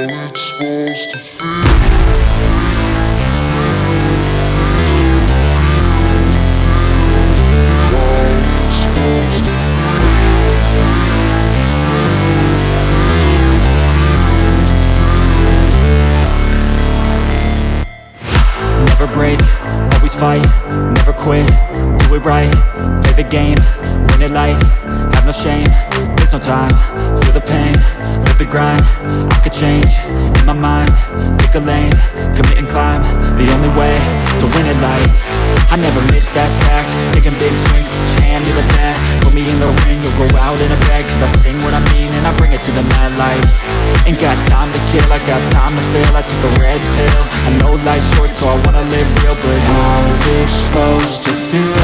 it's supposed to feel. Never break, always fight, never quit, do it right, play the game, win it life, have no shame, there's no time, feel the pain, live the grind, I could change, in my mind, pick a lane, commit and climb, the only way to win it life. I never miss, that's fact, taking big swings, hand me the bat, put me in the ring, you'll go out in a bag, cause I sing what I mean and I bring it to the mad light. Ain't got time to kill, I got time to feel, I took the red pill, I know life's short so I wanna live real, but how's it supposed to feel?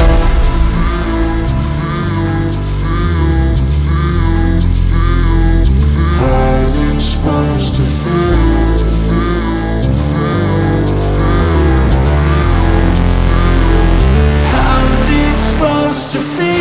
How's it supposed to feel? How's it supposed to feel?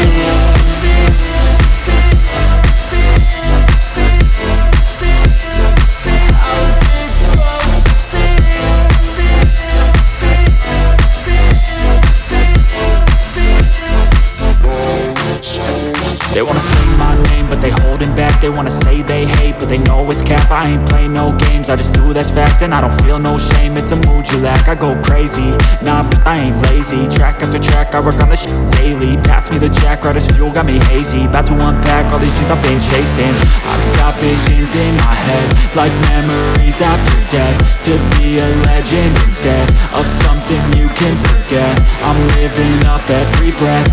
They wanna say my name, but they holding back. They wanna say they hate, but they know it's cap. I ain't play no games, I just do that's fact. And I don't feel no shame, it's a mood you lack. I go crazy, nah, but I ain't lazy. Track after track, I work on this shit daily. Pass me the jack, right as fuel, got me hazy. About to unpack all these things I've been chasing. I've got visions in my head, like memories after death. To be a legend instead of something you can forget. I'm living up every breath.